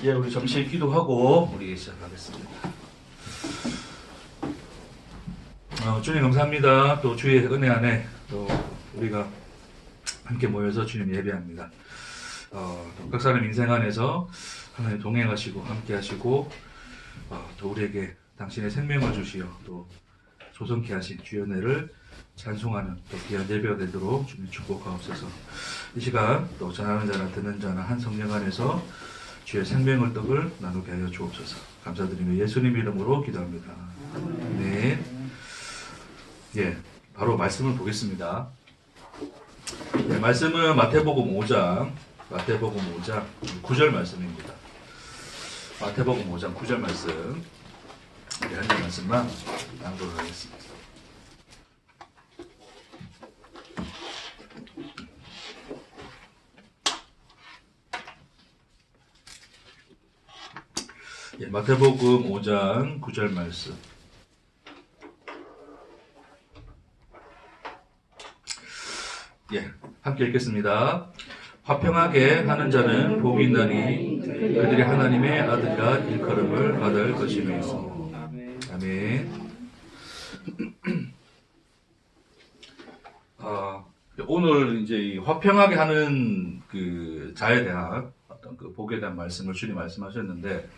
예, 우리 잠시 기도하고 우리 시작하겠습니다. 주님 감사합니다. 또 주의 은혜 안에 또 우리가 함께 모여서 주님 예배합니다. 또 각 사람 인생 안에서 하나님 동행하시고 함께 하시고 또 우리에게 당신의 생명을 주시어 또 소성케 하신 주의 은혜를 찬송하는 또 귀한 예배가 되도록 주님 축복하옵소서. 이 시간 또 전하는 자나 듣는 자나 한 성령 안에서 주의 생명을 떡을 나누게 하여 주옵소서. 감사드리며 예수님 이름으로 기도합니다. 네. 예, 바로 말씀을 보겠습니다. 네, 말씀은 마태복음 5장 9절 말씀입니다. 마태복음 5장 9절 말씀. 네, 한 절 말씀만 낭독을 하겠습니다. 예, 마태복음 5장 9절 말씀. 예, 함께 읽겠습니다. 화평하게 하는 자는 복이 있나니 그들이 하나님의 아들이라 일컬음을 받을 것이며. 아멘. 오늘 이제 이 화평하게 하는 그 자에 대한 어떤 그 복에 대한 말씀을 주님 말씀하셨는데,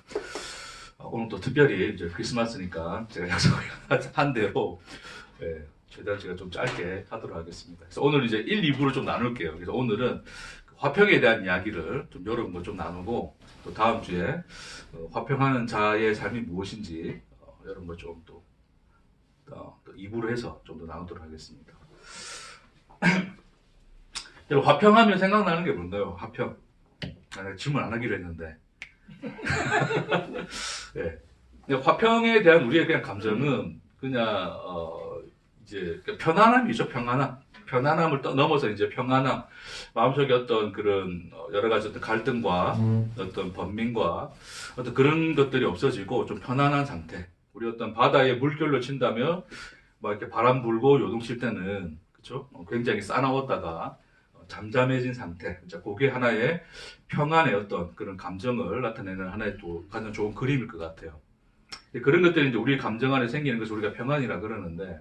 오늘 또 특별히 이제 크리스마스니까 제가 약속을 한 대로 예, 최대한 제가 좀 짧게 하도록 하겠습니다. 그래서 오늘 이제 1, 2부로 좀 나눌게요. 그래서 오늘은 화평에 대한 이야기를 좀 여러분과 좀 나누고, 또 다음 주에 화평하는 자의 삶이 무엇인지 여러분과 좀 또 2부로 해서 좀 더 나누도록 하겠습니다. 화평하면 생각나는 게 뭔가요? 화평. 내가 질문 안 하기로 했는데. 예. 화평에 대한 우리의 그냥 감정은 그냥 이제 편안함이죠. 편안함을 넘어서 이제 평안함, 마음속에 어떤 그런 여러 가지 어떤 갈등과 어떤 번민과 어떤 그런 것들이 없어지고 좀 편안한 상태. 우리 어떤 바다에 물결로 친다면 막 이렇게 바람 불고 요동칠 때는 그렇죠? 굉장히 싸나웠다가 잠잠해진 상태. 그게 하나의 평안의 어떤 그런 감정을 나타내는 하나의 또 가장 좋은 그림일 것 같아요. 그런 것들이 이제 우리 감정 안에 생기는 것을 우리가 평안이라 그러는데,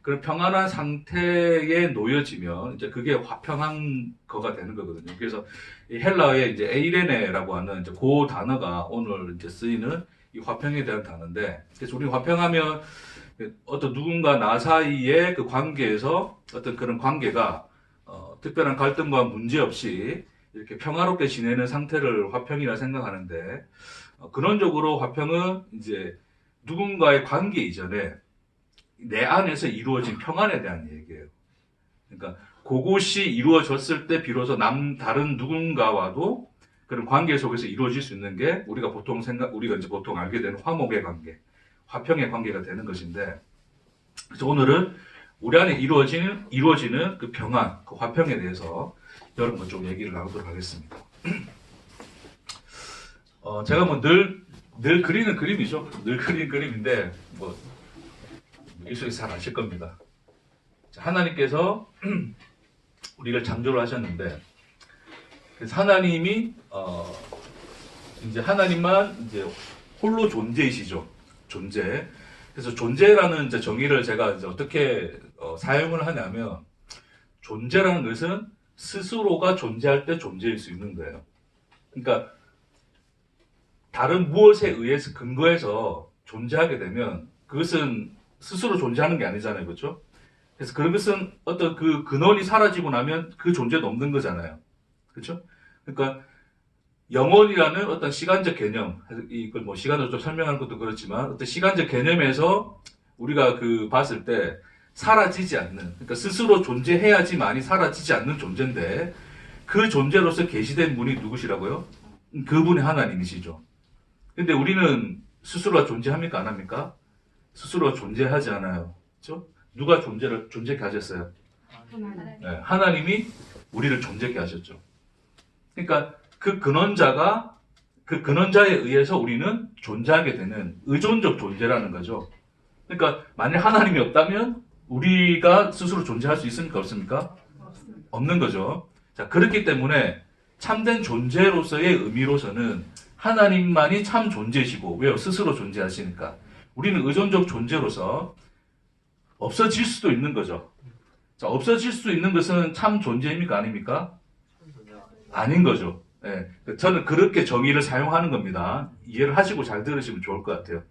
그런 평안한 상태에 놓여지면 이제 그게 화평한 거가 되는 거거든요. 그래서 이 헬라어의 이제 에이레네라고 하는 이제 그 단어가 오늘 이제 쓰이는 이 화평에 대한 단어인데, 그래서 우리 화평하면 어떤 누군가 나 사이의 그 관계에서 어떤 그런 관계가 특별한 갈등과 문제 없이 이렇게 평화롭게 지내는 상태를 화평이라 생각하는데, 근원적으로 화평은 이제 누군가의 관계 이전에 내 안에서 이루어진 평안에 대한 얘기예요. 그러니까 그것이 이루어졌을 때 비로소 다른 누군가와도 그런 관계 속에서 이루어질 수 있는 게 우리가 이제 보통 알게 되는 화목의 관계, 화평의 관계가 되는 것인데, 그래서 오늘은 우리 안에 이루어지는 그 평안, 그 화평에 대해서 여러분과 좀 얘기를 나누도록 하겠습니다. 제가 뭐 늘 그리는 그림이죠. 늘 그리는 그림인데, 뭐, 일소에서 잘 아실 겁니다. 하나님께서 우리를 창조를 하셨는데, 그래서 하나님이, 이제 하나님만 이제 홀로 존재이시죠. 존재. 그래서 존재라는 이제 정의를 제가 이제 어떻게 사용을 하냐면, 존재라는 것은 스스로가 존재할 때 존재일 수 있는 거예요. 그러니까 다른 무엇에 의해서 근거해서 존재하게 되면 그것은 스스로 존재하는 게 아니잖아요. 그렇죠? 그래서 그런 것은 어떤 그 근원이 사라지고 나면 그 존재도 없는 거잖아요. 그렇죠? 그러니까 영혼이라는 어떤 시간적 개념, 이걸 뭐 시간으로 좀 설명하는 것도 그렇지만 어떤 시간적 개념에서 우리가 그 봤을 때 사라지지 않는, 그러니까 스스로 존재해야지만이 사라지지 않는 존재인데, 그 존재로서 계시된 분이 누구시라고요? 그분이 하나님이시죠. 근데 우리는 스스로가 존재합니까? 안 합니까? 스스로가 존재하지 않아요. 그렇죠? 누가 존재케 하셨어요? 네, 하나님이 우리를 존재케 하셨죠. 그러니까 그 근원자에 의해서 우리는 존재하게 되는 의존적 존재라는 거죠. 그러니까 만약 하나님이 없다면 우리가 스스로 존재할 수 있습니까? 없습니까? 없는 거죠. 자, 그렇기 때문에 참된 존재로서의 의미로서는 하나님만이 참 존재시고, 왜요? 스스로 존재하시니까. 우리는 의존적 존재로서 없어질 수도 있는 거죠. 자, 없어질 수 있는 것은 참 존재입니까? 아닙니까? 아닌 거죠. 예. 저는 그렇게 정의를 사용하는 겁니다. 이해를 하시고 잘 들으시면 좋을 것 같아요.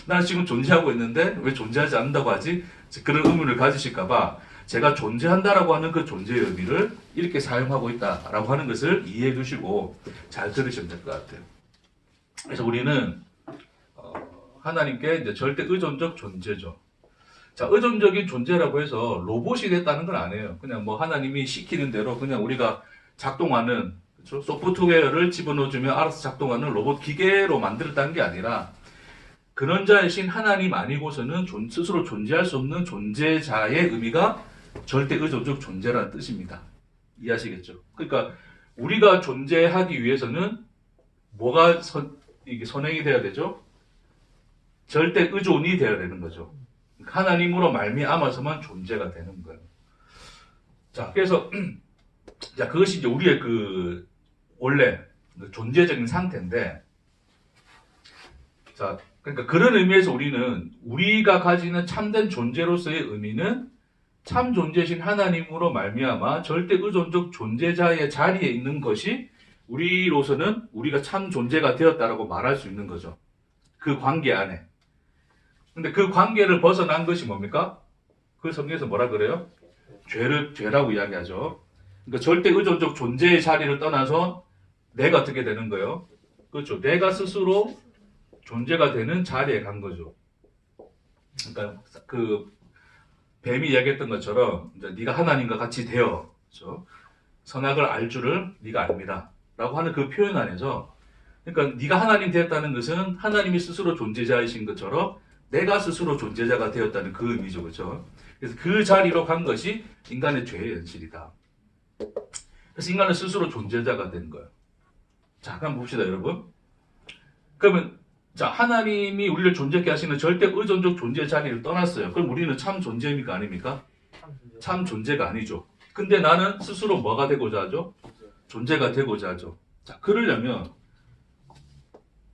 난 지금 존재하고 있는데 왜 존재하지 않는다고 하지? 그런 의문을 가지실까봐 제가 존재한다라고 하는 그 존재의 의미를 이렇게 사용하고 있다라고 하는 것을 이해해 두시고 잘 들으시면 될 것 같아요. 그래서 우리는 하나님께 이제 절대 의존적 존재죠. 자, 의존적인 존재라고 해서 로봇이 됐다는 건 아니에요. 그냥 뭐 하나님이 시키는 대로 그냥 우리가 작동하는, 그렇죠? 소프트웨어를 집어넣어주면 알아서 작동하는 로봇 기계로 만들었다는 게 아니라 그런 자이신 하나님 아니고서는 스스로 존재할 수 없는 존재자의 의미가 절대 의존적 존재라는 뜻입니다. 이해하시겠죠? 그러니까 우리가 존재하기 위해서는 뭐가 이게 선행이 돼야 되죠? 절대 의존이 돼야 되는 거죠. 하나님으로 말미암아서만 존재가 되는 거예요. 자, 그래서 자, 그것이 이제 우리의 그 원래 존재적인 상태인데, 자, 그러니까 그런 의미에서 우리가 가지는 참된 존재로서의 의미는 참 존재신 하나님으로 말미암아 절대 의존적 존재자의 자리에 있는 것이 우리로서는 우리가 참 존재가 되었다라고 말할 수 있는 거죠. 그 관계 안에. 근데 그 관계를 벗어난 것이 뭡니까? 그 성경에서 뭐라 그래요? 죄라고 이야기하죠. 그러니까 절대 의존적 존재의 자리를 떠나서 내가 어떻게 되는 거예요? 그렇죠. 내가 스스로 존재가 되는 자리에 간 거죠. 그러니까 그 뱀이 이야기했던 것처럼 이제 네가 하나님과 같이 되어, 그렇죠? 선악을 알 줄을 네가 압니다. 라고 하는 그 표현 안에서, 그러니까 네가 하나님 되었다는 것은 하나님이 스스로 존재자이신 것처럼 내가 스스로 존재자가 되었다는 그 의미죠. 그렇죠? 그래서 그 자리로 간 것이 인간의 죄의 현실이다. 그래서 인간은 스스로 존재자가 된 거예요. 자, 한번 봅시다, 여러분. 그러면 자, 하나님이 우리를 존재케 하시는 절대 의존적 존재 자리를 떠났어요. 그럼 우리는 참 존재입니까? 아닙니까? 참 존재가 아니죠. 근데 나는 스스로 뭐가 되고자 하죠? 존재가 되고자 하죠. 자, 그러려면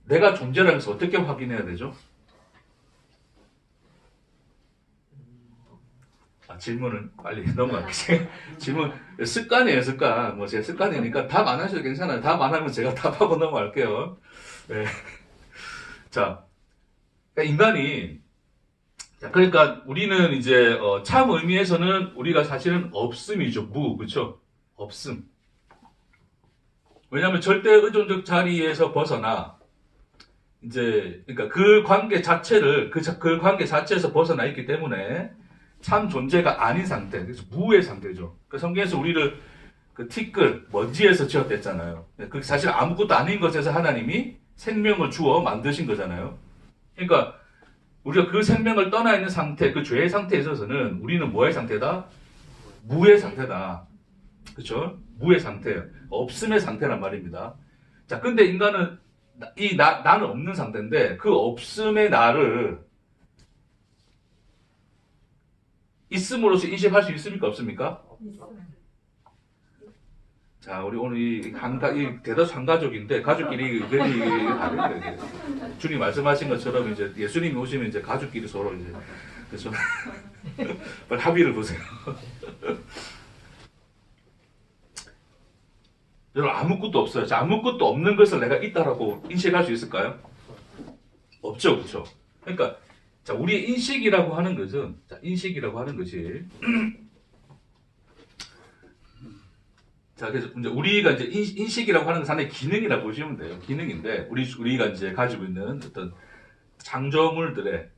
내가 존재라는 것을 어떻게 확인해야 되죠? 질문을 빨리 넘어갈게요. 질문, 습관이에요, 습관. 뭐, 제 습관이니까 답 안 하셔도 괜찮아요. 답 안 하면 제가 답하고 넘어갈게요. 네. 자, 인간이, 그러니까 우리는 이제, 참 의미에서는 우리가 사실은 없음이죠. 그쵸? 없음. 왜냐하면 절대 의존적 자리에서 벗어나, 이제, 그러니까 그 관계 자체를, 그 관계 자체에서 벗어나 있기 때문에, 참 존재가 아닌 상태, 그래서 무의 상태죠. 그 성경에서 우리를 그 티끌, 먼지에서 지었댔잖아요. 그 사실 아무것도 아닌 것에서 하나님이 생명을 주어 만드신 거잖아요. 그러니까 우리가 그 생명을 떠나 있는 상태, 그 죄의 상태에 있어서는 우리는 뭐의 상태다? 무의 상태다. 그렇죠? 무의 상태예요. 없음의 상태란 말입니다. 자, 근데 인간은 나는 없는 상태인데 그 없음의 나를 있음으로써 인식할 수 있습니까? 없습니까? 자, 우리 오늘 이 대다수 한가족인데, 가족끼리 의견이 다르게, 주님 말씀하신 것처럼 이제 예수님이 오시면 이제 가족끼리 서로 이제, 그래서, 빨리 합의를 보세요. 여러분, 아무것도 없어요. 자, 아무것도 없는 것을 내가 있다라고 인식할 수 있을까요? 없죠, 그렇죠? 그러니까, 자, 우리의 인식이라고 하는 것은, 자, 인식이라고 하는 것이, 자, 그래서 이제 우리가 이제 인식이라고 하는 것은 하나의 기능이라고 보시면 돼요. 기능인데, 우리가 이제 가지고 있는 어떤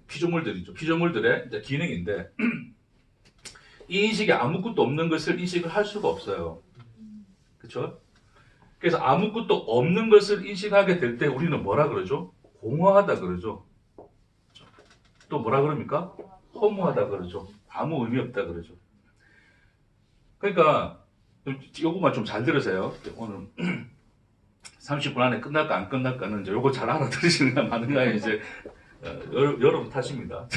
피조물들이죠. 피조물들의 이제 기능인데, 이 인식이 아무것도 없는 것을 인식을 할 수가 없어요. 그쵸? 그래서 아무것도 없는 것을 인식하게 될 때 우리는 뭐라 그러죠? 공허하다 그러죠. 또 뭐라 그럽니까? 허무하다 그러죠. 아무 의미 없다 그러죠. 그러니까 요거만 좀 잘 들으세요. 오늘 30분 안에 끝날까 안 끝날까는 이제 요거 잘 알아들으시는가 마는가에 이제 여러분 탓입니다.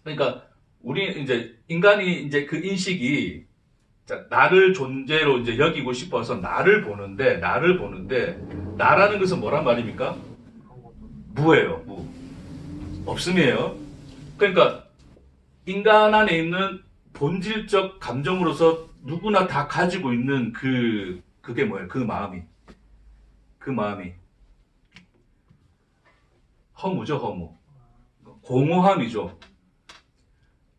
그러니까 우리 이제 인간이 이제 그 인식이 자, 나를 존재로 이제 여기고 싶어서 나를 보는데 나라는 것은 뭐란 말입니까? 무예요. 무. 없음이에요. 그러니까 인간 안에 있는 본질적 감정으로서 누구나 다 가지고 있는 그게 뭐예요? 그 마음이 허무죠, 허무. 공허함이죠.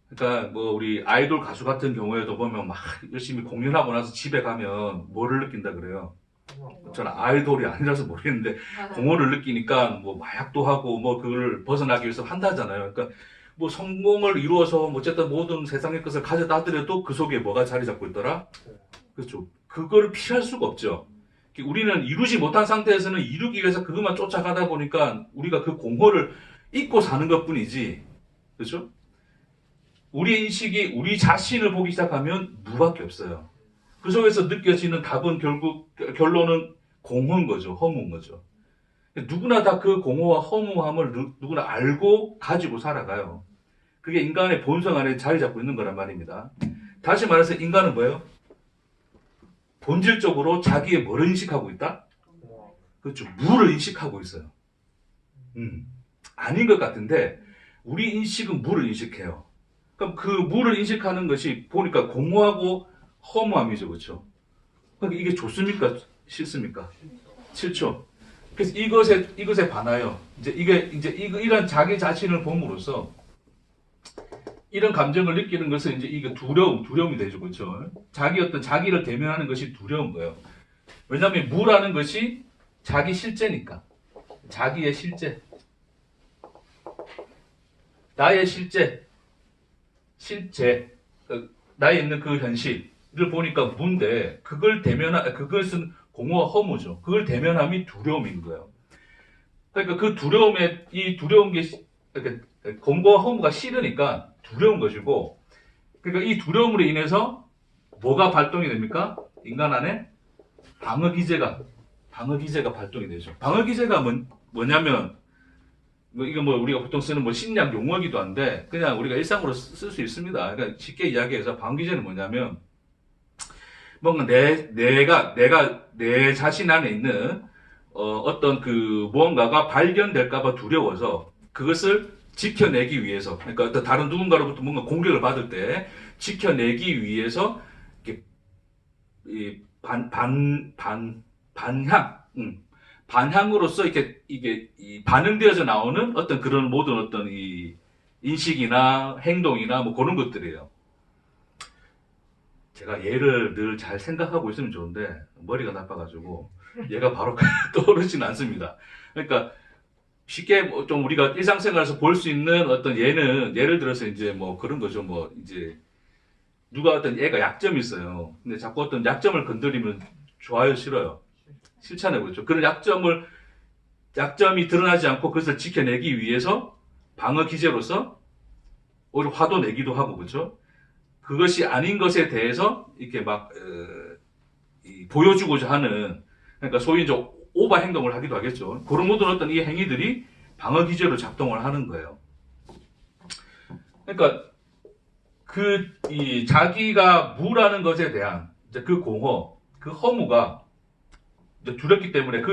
그러니까 뭐 우리 아이돌 가수 같은 경우에도 보면 막 열심히 공연하고 나서 집에 가면 뭐를 느낀다 그래요. 저는 아이돌이 아니라서 모르겠는데 공허를 느끼니까 뭐 마약도 하고 뭐 그걸 벗어나기 위해서 한다잖아요. 그러니까 뭐 성공을 이루어서 뭐 어쨌든 모든 세상의 것을 가져다 하더라도 그 속에 뭐가 자리 잡고 있더라? 그렇죠. 그거를 피할 수가 없죠. 우리는 이루지 못한 상태에서는 이루기 위해서 그것만 쫓아가다 보니까 우리가 그 공허를 잊고 사는 것뿐이지. 그렇죠? 우리의 인식이 우리 자신을 보기 시작하면 무밖에 없어요. 그 속에서 느껴지는 답은 결론은 공허인 거죠. 허무인 거죠. 누구나 다 그 공허와 허무함을 누구나 알고 가지고 살아가요. 그게 인간의 본성 안에 자리 잡고 있는 거란 말입니다. 다시 말해서 인간은 뭐예요? 본질적으로 자기의 뭐를 인식하고 있다? 그렇죠. 무를 인식하고 있어요. 아닌 것 같은데 우리 인식은 무를 인식해요. 그럼 그 무를 인식하는 것이 보니까 공허하고 허무함이죠. 그렇죠? 그러니까 이게 좋습니까? 싫습니까? 싫죠. 그래서 이것에 반하여 이런 자기 자신을 봄으로써 이런 감정을 느끼는 것은 이제 이게 두려움이 되죠. 그렇죠? 자기를 대면하는 것이 두려운 거예요. 왜냐하면 무라는 것이 자기 실제니까. 자기의 실제. 나의 실제. 나에 있는 그 현실을 보니까 무인데 그것은 공허와 허무죠. 그걸 대면함이 두려움인 거예요. 그러니까 그 이 두려운 게 그러니까 공허와 허무가 싫으니까 두려운 것이고, 그러니까 이 두려움으로 인해서 뭐가 발동이 됩니까? 인간 안에 방어 기제가 발동이 되죠. 방어 기제가 뭐냐면 이거 우리가 보통 쓰는 심리학 용어기도 한데 그냥 우리가 일상으로 쓸 수 있습니다. 그러니까 쉽게 이야기해서 방어 기제는 뭐냐면 뭔가 내 자신 안에 있는 어떤 그 무언가가 발견될까봐 두려워서 그것을 지켜내기 위해서, 그러니까 어떤 다른 누군가로부터 뭔가 공격을 받을 때 지켜내기 위해서 이렇게 반향으로서 이게 반응되어져 나오는 어떤 그런 모든 어떤 이 인식이나 행동이나 뭐 그런 것들이에요. 제가 얘를 늘 잘 생각하고 있으면 좋은데 머리가 나빠가지고 얘가 바로 떠오르지는 않습니다. 그러니까 쉽게 좀 우리가 일상생활에서 볼 수 있는 어떤 예를 들어서 이제 뭐 그런 거죠. 뭐 이제 누가 어떤 애가 약점이 있어요. 근데 자꾸 어떤 약점을 건드리면 좋아요, 싫어요? 싫잖아요. 그렇죠? 그런 약점이 드러나지 않고 그것을 지켜내기 위해서 방어 기제로서 오히려 화도 내기도 하고, 그렇죠? 그것이 아닌 것에 대해서 이렇게 막 보여주고자 하는, 그러니까 소위 이제 오버 행동을 하기도 하겠죠. 그런 모든 어떤 이 행위들이 방어 기제로 작동을 하는 거예요. 그러니까 자기가 무라는 것에 대한 이제 그 공허, 그 허무가 두렵기 때문에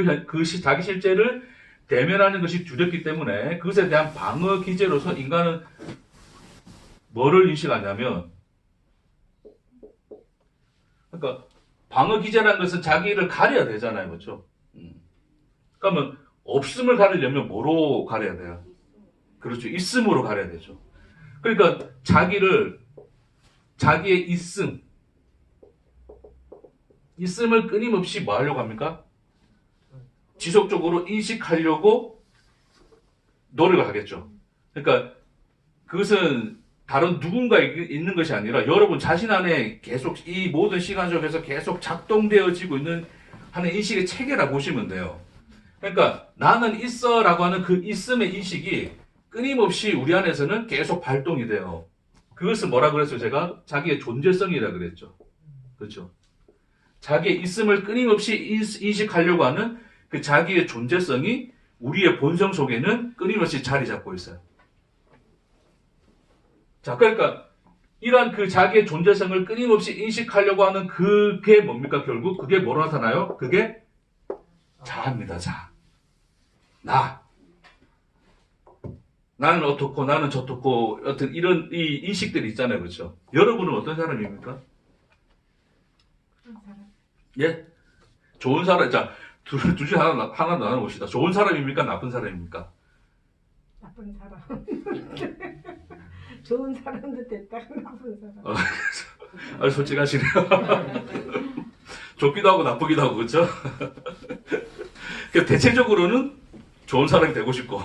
자기 실제를 대면하는 것이 두렵기 때문에 그것에 대한 방어 기제로서 인간은 뭐를 인식하냐면, 그러니까 방어 기제라는 것은 자기를 가려야 되잖아요. 그렇죠? 그러면 없음을 가리려면 뭐로 가려야 돼요? 그렇죠. 있음으로 가려야 되죠. 그러니까 자기의 있음을 끊임없이 뭐 하려고 합니까? 지속적으로 인식하려고 노력을 하겠죠. 그러니까 그것은 다른 누군가 있는 것이 아니라 여러분 자신 안에 계속 이 모든 시간 속에서 계속 작동되어지고 있는 하는 인식의 체계라 보시면 돼요. 그러니까 나는 있어라고 하는 그 있음의 인식이 끊임없이 우리 안에서는 계속 발동이 돼요. 그것을 뭐라 그랬어요? 제가 자기의 존재성이라 그랬죠. 그렇죠? 자기의 있음을 끊임없이 인식하려고 하는 그 자기의 존재성이 우리의 본성 속에는 끊임없이 자리 잡고 있어요. 자, 그러니까 이러한 그 자기의 존재성을 끊임없이 인식하려고 하는 그게 뭡니까? 결국 그게 뭐로 나타나요? 그게 자아입니다. 자. 나는 어떻고 나는 저렇고 어떤 이런 이 인식들이 있잖아요. 그렇죠? 여러분은 어떤 사람입니까? 그런 사람. 예? 좋은 사람. 자, 둘 중에 하나 나눠봅시다. 좋은 사람입니까? 나쁜 사람입니까? 나쁜 사람. 좋은 사람도 됐다. 나쁜 사람. 아주 솔직하시네요. 좋기도 하고 나쁘기도 하고 그렇죠? 대체적으로는 좋은 사람이 되고 싶고.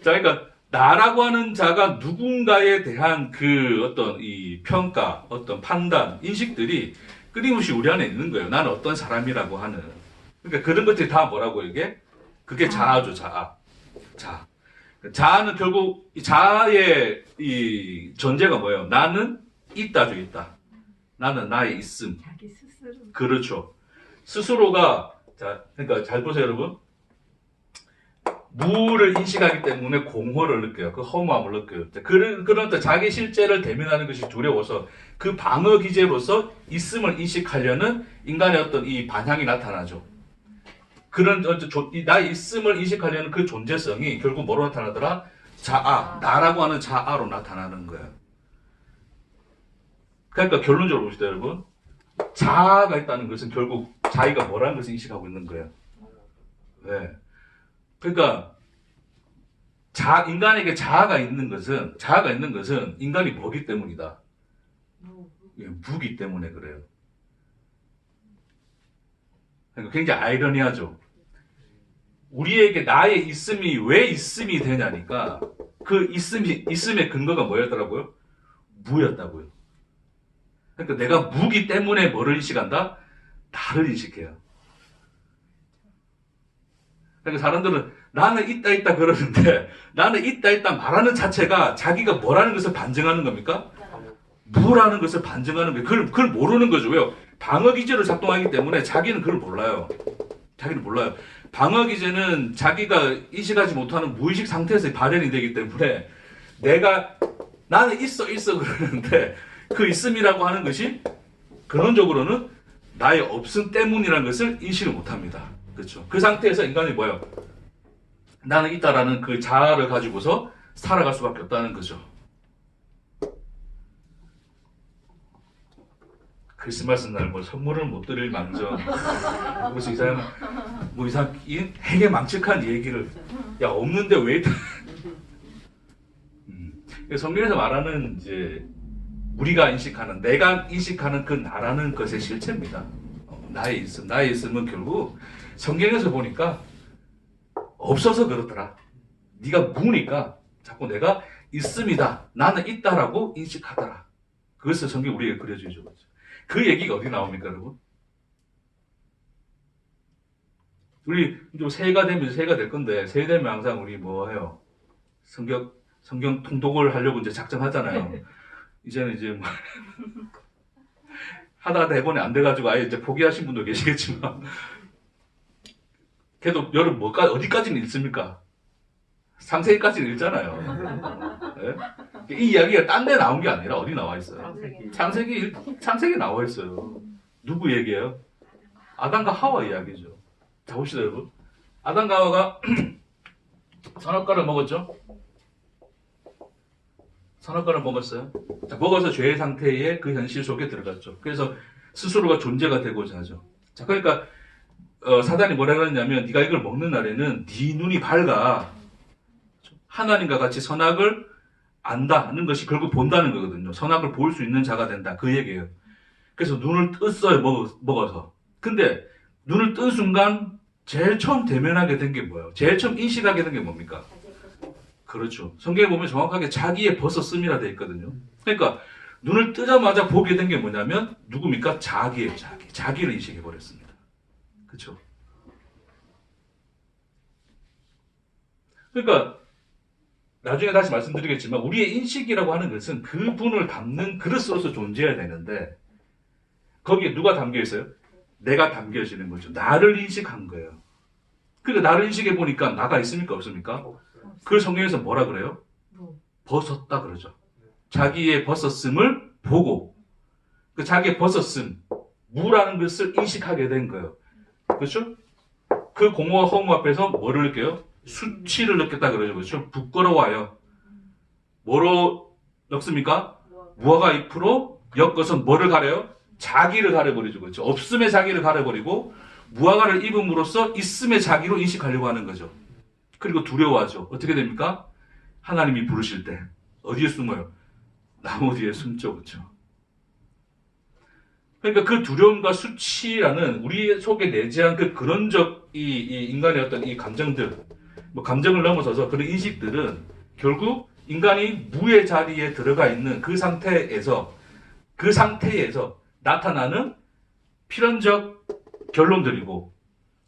자, 그러니까 나라고 하는 자가 누군가에 대한 그 어떤 이 평가, 어떤 판단, 인식들이 끊임없이 우리 안에 있는 거예요. 나는 어떤 사람이라고 하는. 그러니까 그런 것들이 다 뭐라고 이게? 그게 자아죠, 자아. 자. 자아는 결국 이 자아의 이 전제가 뭐예요? 나는 있다죠, 있다. 나는 나의 있음. 자기 스스로. 그렇죠. 스스로가 자, 그러니까 잘 보세요, 여러분. 무를 인식하기 때문에 공허를 느껴요. 그 허무함을 느껴요. 그런 자기 실제를 대면하는 것이 두려워서 그 방어 기제로서 있음을 인식하려는 인간의 어떤 이 반향이 나타나죠. 그런 나의 있음을 인식하려는 그 존재성이 결국 뭐로 나타나더라? 자아, 나라고 하는 자아로 나타나는 거예요. 그러니까 결론적으로 봅시다, 여러분. 자아가 있다는 것은 결국 자기가 뭐라는 것을 인식하고 있는 거예요. 네. 그러니까 인간에게 자아가 있는 것은 인간이 뭐기 때문이다. 예, 무기 때문에 그래요. 그러니까 굉장히 아이러니하죠. 우리에게 나의 있음이 왜 있음이 되냐니까 그 있음의 근거가 뭐였더라고요? 무였다고요. 그러니까 내가 무기 때문에 뭐를 인식한다? 나를 인식해요. 그러니까 사람들은 나는 있다 그러는데 나는 있다 말하는 자체가 자기가 뭐라는 것을 반증하는 겁니까? 무라는 것을 반증하는 거예요. 그걸 모르는 거죠. 왜요? 방어 기제로 작동하기 때문에 자기는 그걸 몰라요. 자기는 몰라요. 방어 기제는 자기가 인식하지 못하는 무의식 상태에서 발현이 되기 때문에 나는 있어 그러는데 그 있음이라고 하는 것이 근원적으로는 나의 없음 때문이라는 것을 인식을 못합니다. 그렇죠. 그 상태에서 인간이 뭐예요? 나는 있다라는 그 자아를 가지고서 살아갈 수밖에 없다는 거죠. 크리스마스 날 뭐 선물을 못 드릴 망정. 무슨 이 되게 망측한 얘기를 야 없는데 왜? 성경에서 말하는 이제 우리가 인식하는 내가 인식하는 그 나라는 것의 실체입니다. 나의 있음은 결국 성경에서 보니까 없어서 그렇더라. 네가 무니까 자꾸 내가 있음이다. 나는 있다라고 인식하더라. 그것을 성경 우리에게 그려주죠. 그 얘기가 어디 나옵니까, 여러분? 우리 좀 새해가 될 건데 새해 되면 항상 우리 뭐 해요? 성경 통독을 하려고 이제 작정하잖아요. 이제는 뭐 하다가 대본이 안 돼가지고 아예 이제 포기하신 분도 계시겠지만 그래도 여러분 어디까지는 읽습니까? 창세기까지는 읽잖아요. 네? 이 이야기가 딴 데 나온 게 아니라 어디 나와 있어요? 창세기 나와 있어요. 누구 얘기예요? 아담과 하와 이야기죠. 자 봅시다 여러분. 아담과 하와가 선악과를 먹었죠? 선악과를 먹었어요. 자, 먹어서 죄의 상태의 그 현실 속에 들어갔죠. 그래서 스스로가 존재가 되고자 하죠. 자, 그러니까 사단이 뭐라 그러냐면 네가 이걸 먹는 날에는 네 눈이 밝아. 하나님과 같이 선악을 안다는 것이 결국 본다는 거거든요. 선악을 볼 수 있는 자가 된다. 그 얘기예요. 그래서 눈을 떴어요. 먹어서. 근데 눈을 뜬 순간 제일 처음 대면하게 된 게 뭐예요? 제일 처음 인식하게 된 게 뭡니까? 그렇죠. 성경에 보면 정확하게 자기의 벗었음이라 되어 있거든요. 그러니까 눈을 뜨자마자 보게 된 게 뭐냐면 누굽니까? 자기예요. 자기를 인식해 버렸습니다. 그렇죠. 그러니까 나중에 다시 말씀드리겠지만 우리의 인식이라고 하는 것은 그분을 담는 그릇으로서 존재해야 되는데 거기에 누가 담겨 있어요? 내가 담겨지는 거죠. 나를 인식한 거예요. 그러니까 나를 인식해 보니까 나가 있습니까? 없습니까? 그걸 성경에서 뭐라 그래요? 벗었다 그러죠. 자기의 벗었음을 보고 그 자기의 벗었음, 무라는 것을 인식하게 된 거예요. 그렇죠? 그 공허와 허무 앞에서 뭐를 느껴요? 수치를 느꼈다 그러죠. 그렇죠? 부끄러워요. 뭐로 엮습니까? 무화과 잎으로 엮어서 뭐를 가려요? 자기를 가려버리죠. 그렇죠? 없음의 자기를 가려버리고 무화과를 입음으로써 있음의 자기로 인식하려고 하는 거죠. 그리고 두려워하죠. 어떻게 됩니까? 하나님이 부르실 때 어디에 숨어요? 나무 뒤에 숨죠. 그렇죠? 그러니까 그 두려움과 수치라는 우리 속에 내재한 그 근원적 이 인간의 어떤 이 감정들, 뭐 감정을 넘어서서 그런 인식들은 결국 인간이 무의 자리에 들어가 있는 그 상태에서 나타나는 필연적 결론들이고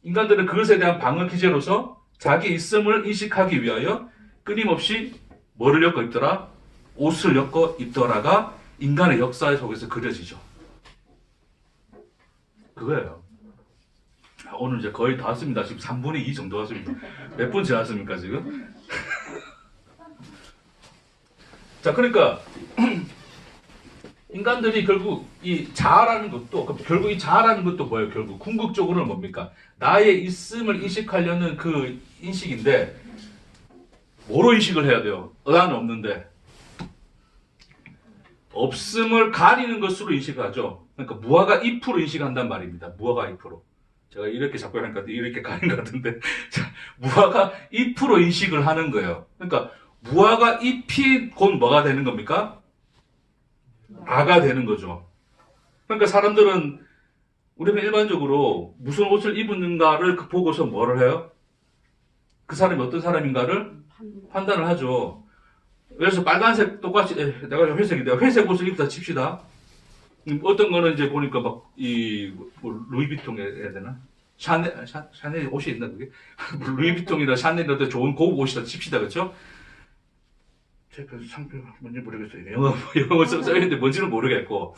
인간들은 그것에 대한 방어 기제로서 자기 있음을 인식하기 위하여 끊임없이 뭐를 엮어 입더라? 옷을 엮어 입더라가 인간의 역사 속에서 그려지죠. 그거예요. 오늘 이제 거의 다 왔습니다. 지금 3분의 2 정도 왔습니다. 몇 분 지났습니까, 지금? 자, 그러니까, 인간들이 결국 이 자아라는 것도, 결국 이 자아라는 것도 뭐예요? 결국 궁극적으로는 뭡니까? 나의 있음을 인식하려는 그 인식인데, 뭐로 인식을 해야 돼요? 나는 없는데. 없음을 가리는 것으로 인식하죠. 그러니까 무화과 잎으로 인식한단 말입니다. 무화과 잎으로. 제가 이렇게 자꾸 하니까 이렇게 가는 것 같은데 무화과 잎으로 인식을 하는 거예요. 그러니까 무화과 잎이 곧 뭐가 되는 겁니까? 나가 되는 거죠. 그러니까 사람들은 우리가 일반적으로 무슨 옷을 입었는가를 보고서 뭐를 해요? 그 사람이 어떤 사람인가를 판단을 하죠. 그래서 빨간색 똑같이 내가 회색이다. 회색 옷을 입다 칩시다. 어떤 거는 이제 보니까 막 뭐 루이비통에 해야 되나? 샤넬 옷이 있나 그게? 루이비통이나 샤넬이나 좋은 고급 옷이다 칩시다. 그렇죠? 제가 상표 뭔지 모르겠어요. 영어 써있는데 뭔지는 모르겠고.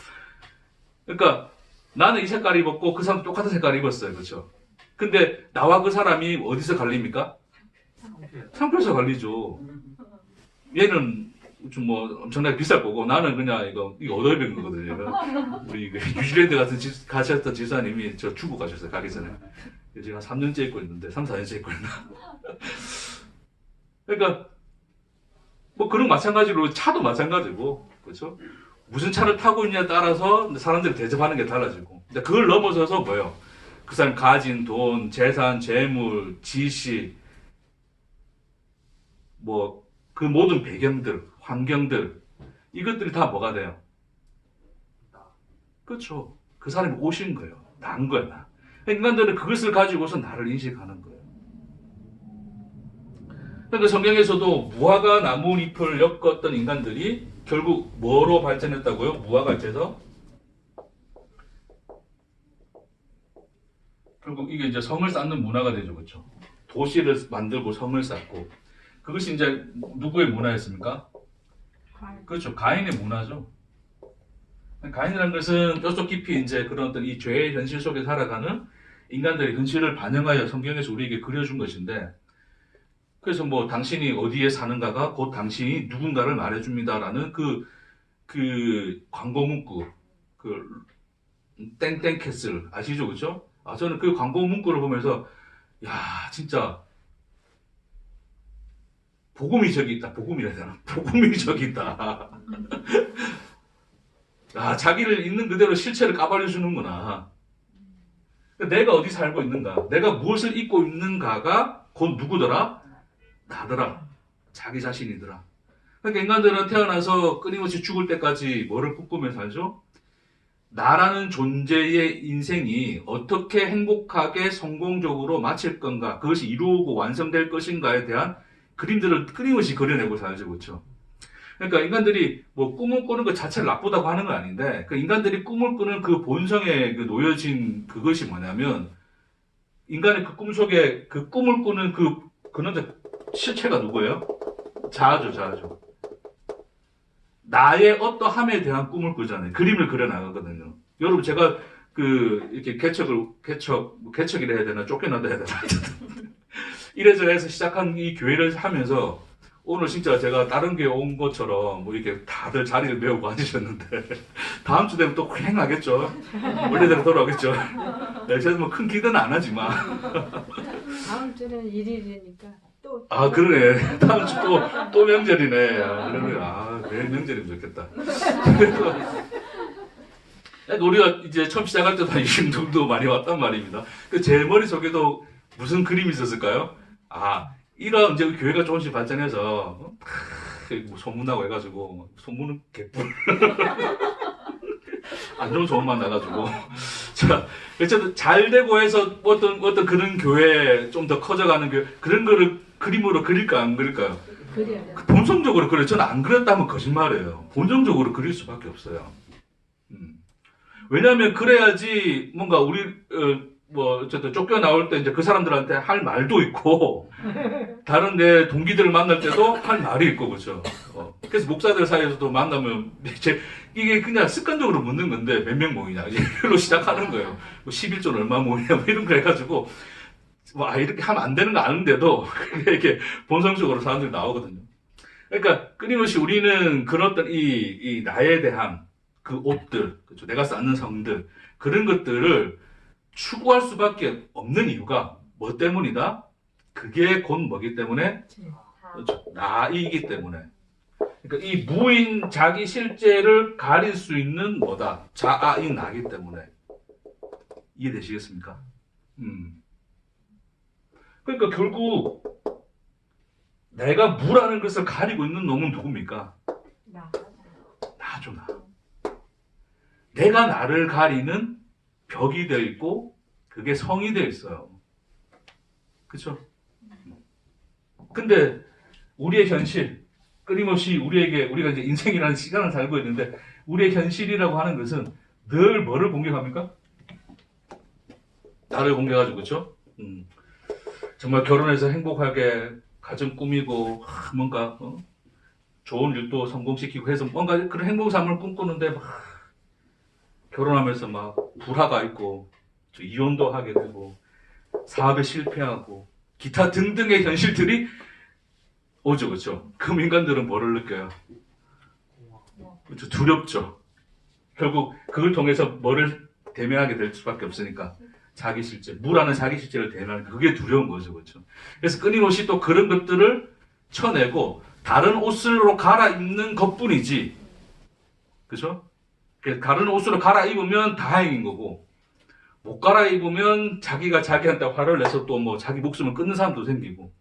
그러니까 나는 이 색깔 입었고 그 사람도 똑같은 색깔 입었어요. 그렇죠? 근데 나와 그 사람이 어디서 갈립니까? 상표에서 갈리죠. 얘는 좀 뭐 엄청나게 비쌀 거고 나는 그냥 이거 얻어입은 거거든요. 우리 뉴질랜드 같은 가셨던 지사님이 저 중국 가셨어요. 가기 전에. 지금 한 3년째 입고 있는데 3, 4년째 입고 있나. 그러니까 뭐 그런 마찬가지로 차도 마찬가지고 그렇죠? 무슨 차를 타고 있냐에 따라서 사람들이 대접하는 게 달라지고 그걸 넘어서서 뭐예요? 그 사람 가진 돈, 재산, 재물, 지식 뭐 그 모든 배경들, 환경들 이것들이 다 뭐가 돼요? 그렇죠. 그 사람이 오신 거예요. 난 거야. 나. 인간들은 그것을 가지고서 나를 인식하는 거예요. 그러니까 성경에서도 무화과 나뭇잎을 엮었던 인간들이 결국 뭐로 발전했다고요? 무화과 잎에서 결국 이게 이제 성을 쌓는 문화가 되죠. 그렇죠? 도시를 만들고 성을 쌓고 그것이 이제 누구의 문화였습니까? 그렇죠. 가인의 문화죠. 가인이라는 것은 뼈속 깊이 이제 그런 어떤 이 죄의 현실 속에 살아가는 인간들의 현실을 반영하여 성경에서 우리에게 그려준 것인데 그래서 뭐 당신이 어디에 사는가가 곧 당신이 누군가를 말해줍니다라는 그 광고 문구 그 땡땡 캐슬 아시죠? 그렇죠? 저는 그 광고 문구를 보면서 야 진짜 복음이 저기 있다. 복음이라 해야 되나? 복음이 저기 있다. 자기를 있는 그대로 실체를 까발려주는구나. 내가 어디 살고 있는가? 내가 무엇을 입고 있는가가 곧 누구더라? 나더라. 자기 자신이더라. 그러니까 인간들은 태어나서 끊임없이 죽을 때까지 뭐를 꿈꾸며 살죠? 나라는 존재의 인생이 어떻게 행복하게 성공적으로 마칠 건가? 그것이 이루어지고 완성될 것인가에 대한 그림들을 끊임없이 그려내고 살죠. 그렇죠? 그러니까 인간들이 뭐 꿈을 꾸는 것 자체를 나쁘다고 하는 건 아닌데 그 인간들이 꿈을 꾸는 그 본성에 그 놓여진 그것이 뭐냐면 인간의 그 꿈 속에 그 꿈을 꾸는 그놈의 실체가 누구예요? 자아죠. 나의 어떠함에 대한 꿈을 꾸잖아요. 그림을 그려 나가거든요. 여러분 제가 이렇게 개척이라 해야 되나 쫓겨나다 해야 되나 이래저래 해서 시작한 이 교회를 하면서 오늘 진짜 제가 다른 교회 온 것처럼 뭐 이렇게 다들 자리를 메우고 앉으셨는데 다음 주 되면 또 휑하겠죠. 원래대로 돌아오겠죠. 네, 저는 뭐 큰 기대는 안 하지만 다음 주는 일일이니까 또. 아 그러네. 다음 주 또 명절이네. 아, 그러네. 아 매일 명절이면 좋겠다. 그래서 그러니까 우리가 이제 처음 시작할 때도 한 20명 정도 많이 왔단 말입니다. 제 머릿속에도 무슨 그림이 있었을까요? 아 이런 이제 교회가 조금씩 발전해서 뭐 소문나고 해가지고 소문은 개뿔 안 좋은 소문만 나가지고 자 어쨌든 잘 되고 해서 어떤 그런 교회 좀 더 커져가는 교회 그런 거를 그림으로 그릴까 안 그릴까요? 그래야 돼. 본성적으로 그래 저는 안 그렸다면 거짓말이에요. 본성적으로 그릴 수밖에 없어요. 왜냐하면 그래야지 뭔가 우리 뭐 어쨌든 쫓겨 나올 때 이제 그 사람들한테 할 말도 있고 다른 내 동기들을 만날 때도 할 말이 있고 그렇죠. 그래서 목사들 사이에서도 만나면 이게 그냥 습관적으로 묻는 건데 몇 명 모이냐 이걸로 시작하는 거예요. 뭐 11조 얼마 모이냐 뭐 이런 거 해가지고 뭐 이렇게 하면 안 되는 거 아는데도 이렇게 본성적으로 사람들이 나오거든요. 그러니까 끊임없이 우리는 그런 어떤 이 나에 대한 그 옷들, 그렇죠? 내가 쌓는 성들 그런 것들을 추구할 수밖에 없는 이유가 뭐 때문이다? 그게 곧 뭐기 때문에? 그렇죠. 나이기 때문에. 그러니까 이 무인 자기 실제를 가릴 수 있는 뭐다? 자아인 나이기 때문에. 이해되시겠습니까? 그러니까 결국 내가 무라는 것을 가리고 있는 놈은 누굽니까? 나죠, 나. 내가 나를 가리는 벽이 되어 있고 그게 성이 되어 있어요. 그렇죠? 근데 우리의 현실 끊임없이 우리가 이제 인생이라는 시간을 살고 있는데 우리의 현실이라고 하는 것은 늘 뭐를 공격합니까? 나를 공격하죠, 그렇죠? 정말 결혼해서 행복하게 가정 꾸미고 뭔가 좋은 일도 성공시키고 해서 뭔가 그런 행복의 삶을 꿈꾸는데 막 결혼하면서 막 불화가 있고 이혼도 하게 되고 사업에 실패하고 기타 등등의 현실들이 오죠, 그렇죠? 그럼 인간들은 뭐를 느껴요? 그렇죠, 두렵죠. 결국 그걸 통해서 뭐를 대면하게 될 수밖에 없으니까 자기 실제, 무라는 자기 실제를 대면하는 그게 두려운 거죠, 그렇죠? 그래서 끊임없이 또 그런 것들을 쳐내고 다른 옷으로 갈아입는 것뿐이지, 그렇죠? 다른 옷으로 갈아입으면 다행인 거고 못 갈아입으면 자기가 자기한테 화를 내서 또 뭐 자기 목숨을 끊는 사람도 생기고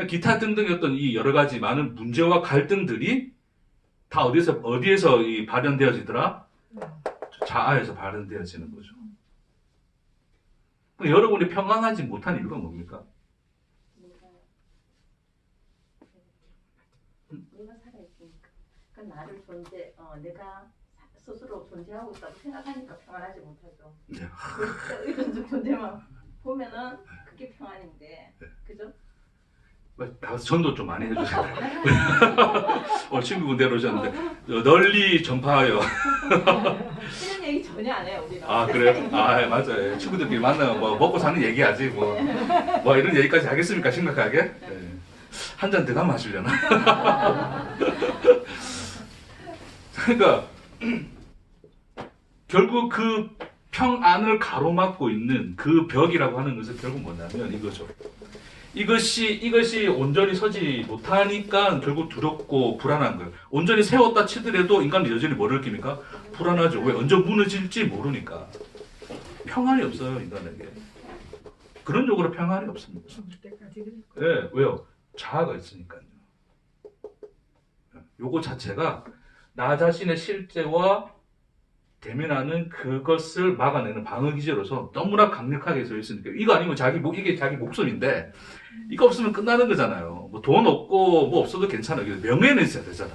기타 등등의 어떤 이 여러 가지 많은 문제와 갈등들이 다 어디에서 이 발현되어지더라? 자아에서 발현되어지는 거죠. 여러분이 평안하지 못한 이유가 뭡니까? 내가 살아있으니까. 그 나를 내가 스스로 존재하고 있다고 생각하니까 평안하지 못하죠. 네. 의존적 존재만 보면은 그게 평안인데, 그죠? 나와서 전도 좀 많이 해주세요. 친구분 내려오셨는데 널리 전파하여. 이런 얘기 전혀 안 해요, 우리는. 아 그래요? 아 맞아요. 친구들끼리 만나면 뭐 먹고 사는 얘기하지 뭐 이런 얘기까지 하겠습니까? 심각하게? 네. 한 잔 더 가면 하시려나? 그러니까 결국 그 평안을 가로막고 있는 그 벽이라고 하는 것은 결국 뭐냐면 이거죠. 이것이 온전히 서지 못하니까 결국 두렵고 불안한 거예요. 온전히 세웠다 치더라도 인간은 여전히 뭐를 느낍니까? 불안하죠. 왜? 언제 무너질지 모르니까. 평안이 없어요, 인간에게. 그런적으로 평안이 없습니다. 죽을 때까지 그럴 네, 거야. 왜요? 자아가 있으니까요. 요거 자체가 나 자신의 실제와 대면하는 그것을 막아내는 방어 기제로서 너무나 강력하게 서 있으니까 이거 아니면 이게 자기 목숨인데 이거 없으면 끝나는 거잖아요. 뭐 돈 없고 뭐 없어도 괜찮아요. 명예는 있어야 되잖아.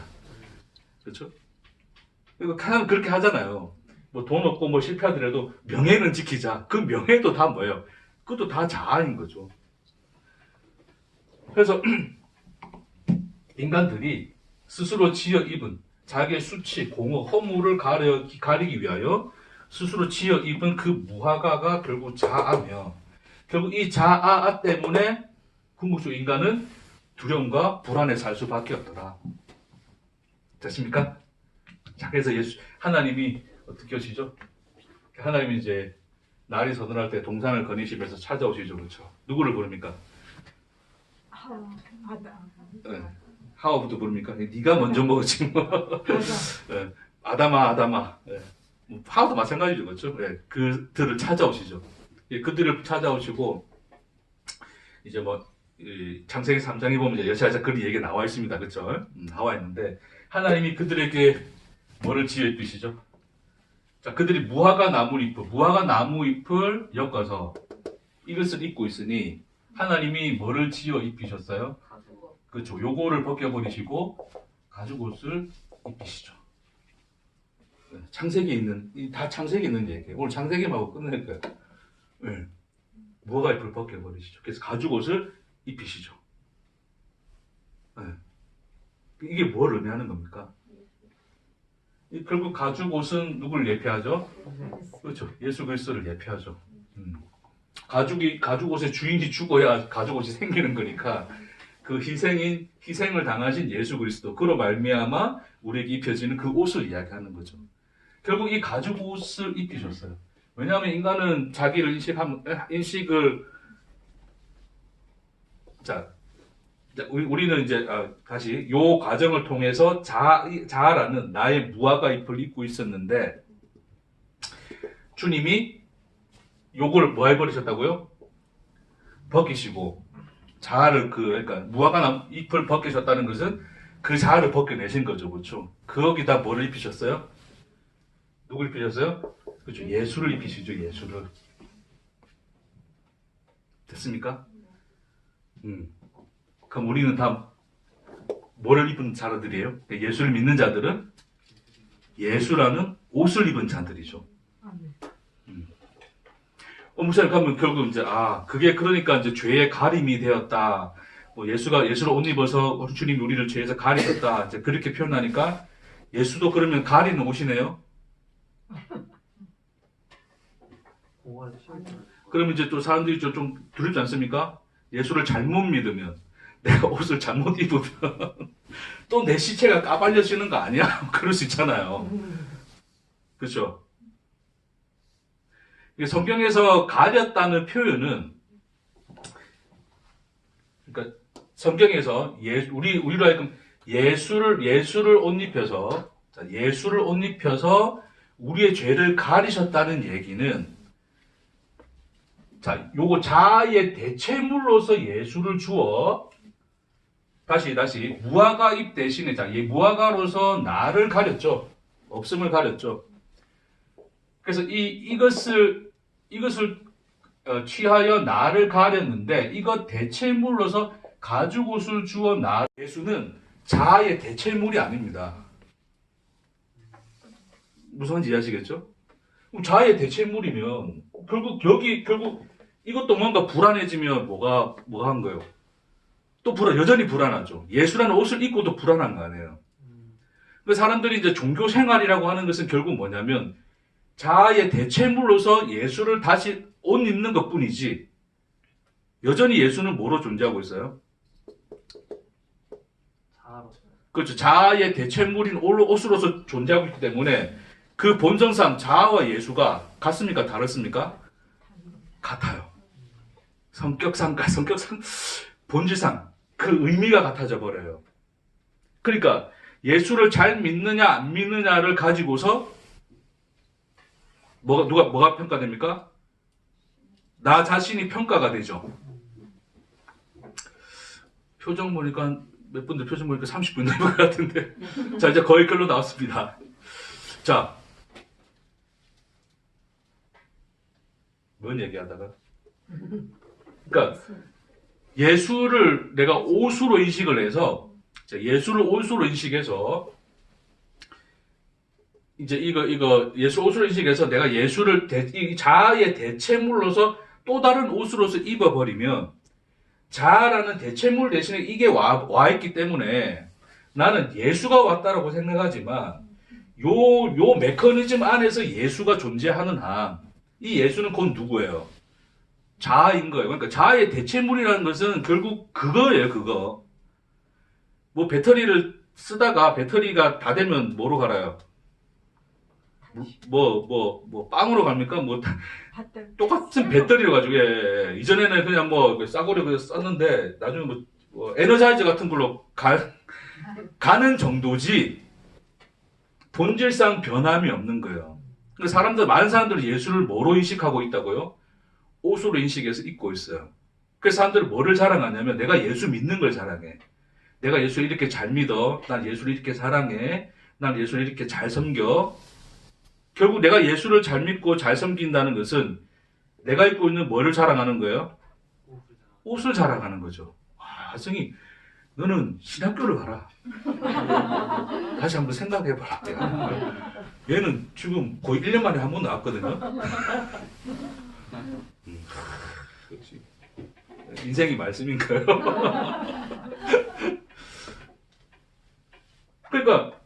그렇죠? 그리고 가장 그렇게 하잖아요. 뭐 돈 없고 뭐 실패하더라도 명예는 지키자. 그 명예도 다 뭐예요? 그것도 다 자아인 거죠. 그래서 인간들이 스스로 지어 입은 자기의 수치, 공허, 허물을 가리기 위하여 스스로 지어 입은 그 무화과가 결국 자아며 결국 이 자아 때문에 궁극적으로 인간은 두려움과 불안에 살 수밖에 없더라. 됐습니까? 자, 그래서 하나님이 어떻게 하시죠? 하나님이 이제 날이 서늘할 때 동산을 거니시면서 찾아오시죠, 그렇죠? 누구를 부릅니까? 아담. 네. 하와부터 부릅니까? 네가 먼저 먹었지 뭐. 아담. 네. 아담아, 아담아. 네. 하와도 마찬가지죠, 그렇죠? 네. 그들을 찾아오시죠. 예, 그들을 찾아오시고 이제 뭐 창세기 3장에 보면 이제 여자여자 그리 얘기 나와 있습니다, 그렇죠? 나와 있는데 하나님이 그들에게 뭐를 지어 입히시죠? 자, 그들이 무화과 나무 잎을 엮어서 이것을 입고 있으니 하나님이 뭐를 지어 입히셨어요? 가지고 그렇죠. 요거를 벗겨버리시고 가죽 옷을 입히시죠. 네, 창세기에 있는 다 창세기에 있는 얘기예요. 오늘 창세기하고 끝낼 거예요. 네. 무화과 잎을 벗겨버리시죠. 그래서 가죽 옷을 입히시죠. 네. 이게 뭘 의미하는 겁니까? 결국 가죽 옷은 누구를 예표하죠? 그렇죠. 예수 그리스도를 예표하죠. 가죽 옷의 주인이 죽어야 가죽 옷이 생기는 거니까 그 희생을 당하신 예수 그리스도 그로 말미암아 우리에게 입혀지는 그 옷을 이야기하는 거죠. 결국 이 가죽 옷을 입히셨어요. 왜냐하면 인간은 자기를 인식을 우리는 이제 다시 요 과정을 통해서 자아라는 나의 무화과 잎을 입고 있었는데 주님이 요걸 뭐 해버리셨다고요? 벗기시고 자아를 그러니까 무화과 잎을 벗기셨다는 것은 그 자아를 벗겨내신 거죠, 그렇죠? 거기다 뭐를 입히셨어요? 누구 입히셨어요? 그렇죠, 예수를 입히시죠, 예수를. 됐습니까? 그럼 우리는 다 뭐를 입은 자들이에요? 예수를 믿는 자들은 예수라는 옷을 입은 자들이죠. 아멘. 목사님 가면 결국 이제 그게 그러니까 이제 죄의 가림이 되었다. 뭐 예수를 옷 입어서 주님이 우리를 죄에서 가리셨다. 이제 그렇게 표현하니까 예수도 그러면 가리는 옷이네요. 그러면 이제 또 사람들이 좀 두렵지 않습니까? 예수를 잘못 믿으면 내가 옷을 잘못 입으면 또 내 시체가 까발려지는 거 아니야? 그럴 수 있잖아요. 그렇죠? 성경에서 가렸다는 표현은 그러니까 성경에서 우리로 하여금 예수를 옷 입혀서 우리의 죄를 가리셨다는 얘기는 요거 자아의 대체물로서 예수를 주어 다시 무화과 잎 대신에 무화과로서 나를 가렸죠. 없음을 가렸죠. 그래서 이것을 취하여 나를 가렸는데 이것 대체물로서 가죽 옷을 주어 예수는 자아의 대체물이 아닙니다. 무슨 말인지 이해하시겠죠? 자아의 대체물이면 결국 이것도 뭔가 불안해지면 뭐가 한 거예요? 또 여전히 불안하죠. 예수라는 옷을 입고도 불안한 거 아니에요. 그 사람들이 이제 종교 생활이라고 하는 것은 결국 뭐냐면 자아의 대체물로서 예수를 다시 옷 입는 것 뿐이지 여전히 예수는 뭐로 존재하고 있어요? 그렇죠. 자아의 대체물인 옷으로서 존재하고 있기 때문에 그 본성상 자아와 예수가 같습니까? 다릅니까? 같아요. 성격상, 본질상 그 의미가 같아져 버려요. 그러니까 예수를 잘 믿느냐 안 믿느냐를 가지고서 뭐가 평가됩니까? 나 자신이 평가가 되죠. 표정 보니까 몇 분들 표정 보니까 30분 된 것 같은데 자 이제 거의 글로 나왔습니다. 자 뭔 얘기하다가 그러니까 예수를 내가 옷으로 인식을 해서 예수를 옷으로 인식해서 이제 이거 예수 옷으로 인식해서 내가 예수를 이 자아의 대체물로서 또 다른 옷으로서 입어버리면 자아라는 대체물 대신에 이게 와 있기 때문에 나는 예수가 왔다라고 생각하지만 요 메커니즘 안에서 예수가 존재하는 한 이 예수는 곧 누구예요? 자아인 거예요. 그러니까 자아의 대체물이라는 것은 결국 그거예요, 그거. 뭐 배터리를 쓰다가 배터리가 다 되면 뭐로 갈아요? 빵으로 갑니까? 밭들 똑같은 배터리를 가지고, 예. 이전에는 그냥 싸구려 그냥 썼는데, 나중에 에너자이저 같은 걸로 가는 정도지, 본질상 변함이 없는 거예요. 많은 사람들은 예수를 뭐로 인식하고 있다고요? 옷으로 인식해서 입고 있어요. 그래서 사람들은 뭐를 자랑하냐면, 내가 예수 믿는 걸 자랑해. 내가 예수를 이렇게 잘 믿어. 난 예수를 이렇게 사랑해. 난 예수를 이렇게 잘 섬겨. 결국 내가 예수를 잘 믿고 잘 섬긴다는 것은 내가 입고 있는 뭐를 자랑하는 거예요? 옷을 자랑하는 거죠. 하승이, 너는 신학교를 가라. 다시 한번 생각해봐라. 얘는 지금 거의 1년 만에 한 번 나왔거든요. 역시 인생이 말씀인가요? 그러니까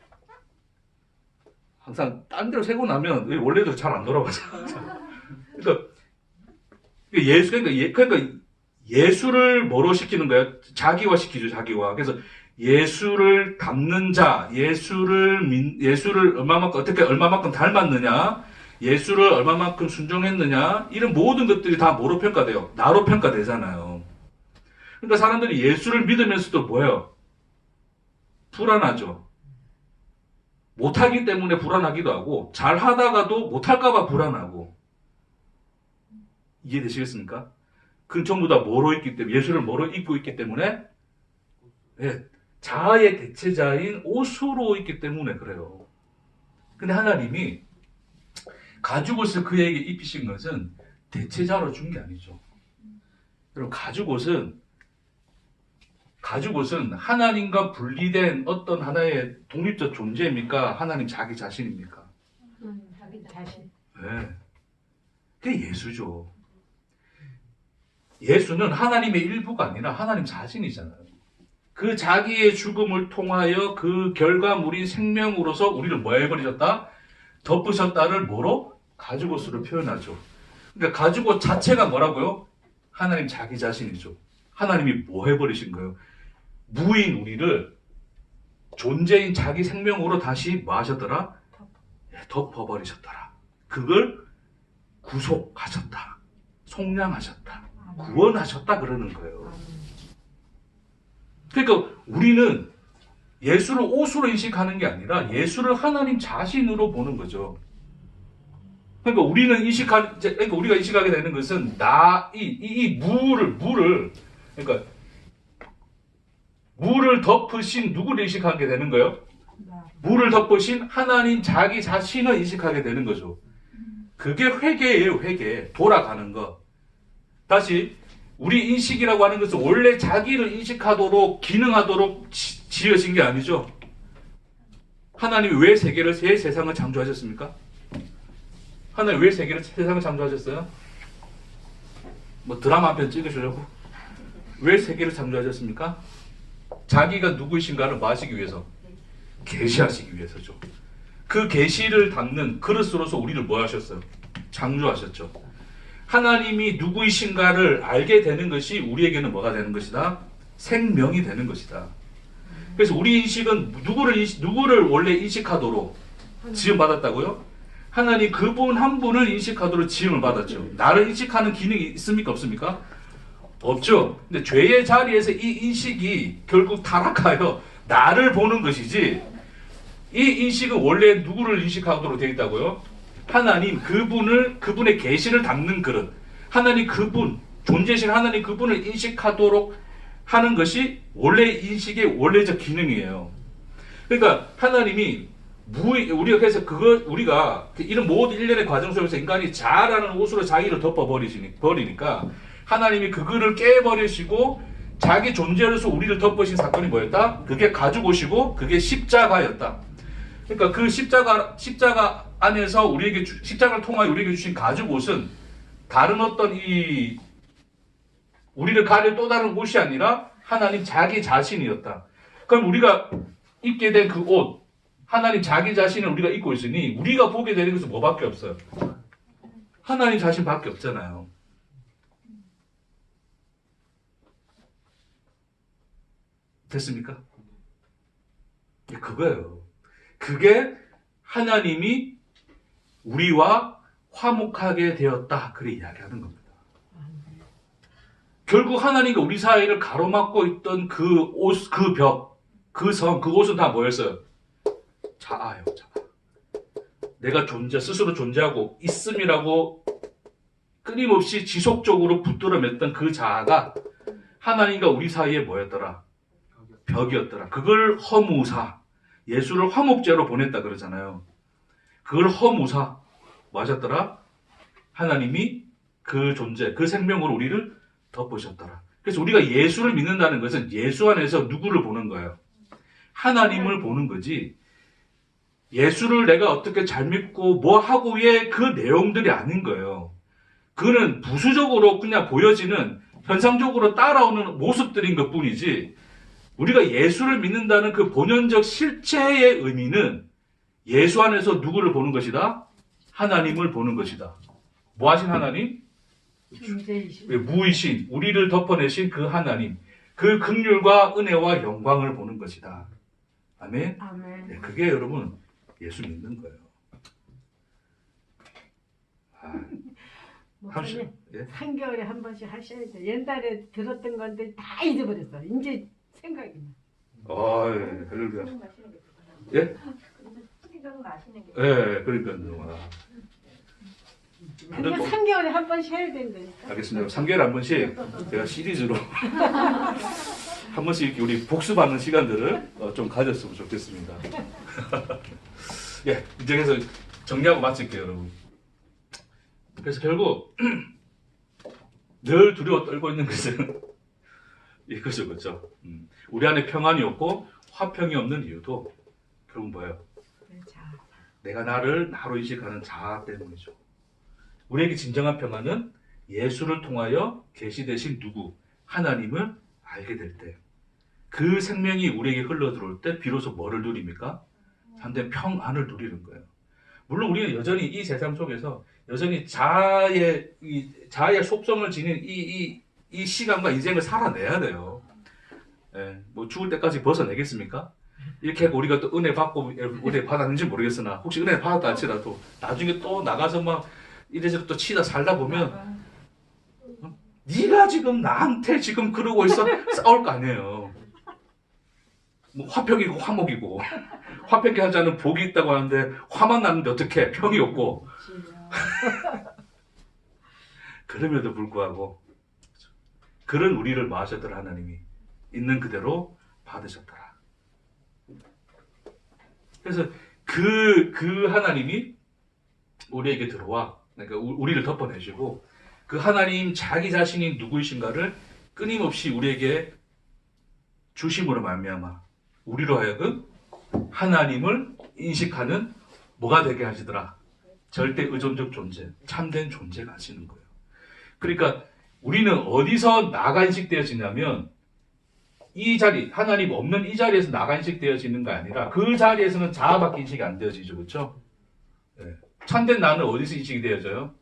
항상 딴 데로 세고 나면 원래도 잘 안 돌아가잖아. 그러니까 예수를 뭐로 시키는 거야? 자기화 시키죠, 자기화. 그래서 예수를 닮는 자, 예수를 얼마만큼 닮았느냐, 예수를 얼마만큼 순종했느냐, 이런 모든 것들이 다 뭐로 평가돼요? 나로 평가되잖아요. 그러니까 사람들이 예수를 믿으면서도 뭐예요? 불안하죠. 못하기 때문에 불안하기도 하고, 잘하다가도 못할까봐 불안하고. 이해되시겠습니까? 그 전부 다 뭐로 있기 때문에, 예수를 뭐로 입고 있기 때문에, 네, 자아의 대체자인 옷으로 있기 때문에 그래요. 근데 하나님이 가죽옷을 그에게 입히신 것은 대체자로 준 게 아니죠. 여러분, 가죽옷은 하나님과 분리된 어떤 하나의 독립적 존재입니까? 하나님 자기 자신입니까? 자기 자신. 네. 그게 예수죠. 예수는 하나님의 일부가 아니라 하나님 자신이잖아요. 그 자기의 죽음을 통하여 그 결과물인 생명으로서 우리를 뭐 해버리셨다? 덮으셨다를 뭐로? 가죽옷으로 표현하죠. 그러니까 가죽옷 자체가 뭐라고요? 하나님 자기 자신이죠. 하나님이 뭐 해버리신 거예요? 무인 우리를 존재인 자기 생명으로 다시 뭐 하셨더라? 덮어버리셨더라. 그걸 구속하셨다. 속량하셨다. 구원하셨다 그러는 거예요. 그러니까 우리는 예수를 옷으로 인식하는 게 아니라 예수를 하나님 자신으로 보는 거죠. 그러니까 우리가 인식하게 되는 것은 물을 덮으신 누구를 인식하게 되는 거예요? 물을 덮으신 하나님 자기 자신을 인식하게 되는 거죠. 그게 회개예요, 회개. 돌아가는 거. 다시, 우리 인식이라고 하는 것은 원래 자기를 인식하도록, 기능하도록 지어진 게 아니죠. 하나님이 왜 세상을 창조하셨습니까? 하나님 왜 세상을 창조하셨어요? 드라마 한 편 찍으시려고? 왜 세계를 창조하셨습니까? 자기가 누구이신가를 뭐 하시기 위해서? 계시하시기 위해서죠. 그 계시를 담는 그릇으로서 우리를 뭐 하셨어요? 창조하셨죠. 하나님이 누구이신가를 알게 되는 것이 우리에게는 뭐가 되는 것이다? 생명이 되는 것이다. 그래서 우리 인식은 누구를 원래 인식하도록 지음받았다고요? 하나님 그분 한 분을 인식하도록 지음을 받았죠. 나를 인식하는 기능이 있습니까? 없습니까? 없죠. 근데 죄의 자리에서 이 인식이 결국 타락하여 나를 보는 것이지, 이 인식은 원래 누구를 인식하도록 되어 있다고요? 하나님 그분의 계시를 담는 그릇, 하나님 그분, 존재신 하나님 그분을 인식하도록 하는 것이 원래 인식의 원래적 기능이에요. 그러니까 하나님이 우리가 이런 모든 일련의 과정 속에서 인간이 잘하는 옷으로 자기를 덮어버리니까 하나님이 그거를 깨버리시고 자기 존재로서 우리를 덮으신 사건이 뭐였다? 그게 가죽옷이고 그게 십자가였다. 그러니까 그 십자가 안에서 십자가를 통하여 우리에게 주신 가죽옷은 다른 어떤 우리를 가릴 또 다른 옷이 아니라 하나님 자기 자신이었다. 그럼 우리가 입게 된 그 옷, 하나님 자기 자신을 우리가 입고 있으니 우리가 보게 되는 것은 뭐밖에 없어요? 하나님 자신밖에 없잖아요. 됐습니까? 그거예요. 그게 하나님이 우리와 화목하게 되었다. 그래 이야기하는 겁니다. 결국 하나님과 우리 사이를 가로막고 있던 그 옷, 그 벽, 그 성, 그곳은 다 뭐였어요? 자아요, 자아. 내가 스스로 존재하고 있음이라고 끊임없이 지속적으로 붙들어 맸던 그 자아가 하나님과 우리 사이에 뭐였더라? 벽이었더라. 그걸 허무사, 예수를 화목제로 보냈다 그러잖아요. 그걸 허무사, 뭐 하셨더라? 하나님이 그 존재, 그 생명으로 우리를 덮으셨더라. 그래서 우리가 예수를 믿는다는 것은 예수 안에서 누구를 보는 거예요? 하나님을 보는 거지. 예수를 내가 어떻게 잘 믿고 뭐 하고의 그 내용들이 아닌 거예요. 그거는 부수적으로 그냥 보여지는 현상적으로 따라오는 모습들인 것 뿐이지, 우리가 예수를 믿는다는 그 본연적 실체의 의미는 예수 안에서 누구를 보는 것이다? 하나님을 보는 것이다. 뭐 하신 하나님? 존재이신 무이신, 우리를 덮어내신 그 하나님, 그 긍휼과 은혜와 영광을 보는 것이다. 아멘? 아멘. 네, 그게 여러분 예수 믿는 거예요. 목사님, 예? 3개월에 한 번씩 하셔야 돼. 옛날에 들었던 건데 다 잊어버렸어. 이제 생각이 나. 할렐루야. 술 마시는 게 좋구나. 예? 술이랑 마시는 게 예, 그러니까요. 그러니까 3개월에 한 번씩 해야 된다니까. 알겠습니다. 3개월에 한 번씩 제가 시리즈로 한 번씩 이렇게 우리 복습하는 시간들을 좀 가졌으면 좋겠습니다. 예, 이제 그래서 정리하고 마칠게요, 여러분. 그래서 결국 늘 두려워 떨고 있는 것은 이거죠, 그렇죠? 우리 안에 평안이 없고 화평이 없는 이유도 결국 뭐예요? 자, 내가 나로 인식하는 자아 때문이죠. 우리에게 진정한 평안은 예수를 통하여 계시되신 누구, 하나님을 알게 될 때, 그 생명이 우리에게 흘러들어올 때 비로소 뭐를 누립니까? 참된 평안을 누리는 거예요. 물론 우리는 여전히 이 세상 속에서 여전히 자아의 속성을 지닌 이 시간과 인생을 살아내야 돼요. 예, 뭐 죽을 때까지 벗어내겠습니까? 이렇게 하고 우리가 또 은혜 받고 은혜 받았는지 모르겠으나, 혹시 은혜 받았다 할지라도 나중에 또 나가서 막 이래저래 또 치다 살다 보면 네가 지금 나한테 지금 그러고 있어 싸울 거 아니에요. 뭐 화평이고 화목이고, 화평케 하지 않은 복이 있다고 하는데 화만 나는데 어떻게 평이 없고. 그럼에도 불구하고 그런 우리를 뭐 하셨더라? 하나님이 있는 그대로 받으셨더라. 그래서 그 하나님이 우리에게 들어와, 그러니까 우리를 덮어내시고, 그 하나님 자기 자신이 누구이신가를 끊임없이 우리에게 주심으로 말미암아 우리로 하여금 하나님을 인식하는 뭐가 되게 하시더라? 절대 의존적 존재, 참된 존재가 하시는 거예요. 그러니까 우리는 어디서 나가 인식되어지냐면, 이 자리, 하나님 없는 이 자리에서 나가 인식되어지는 게 아니라 그 자리에서는 자아밖에 인식이 안 되어지죠. 그렇죠? 네. 참된 나는 어디서 인식이 되어져요?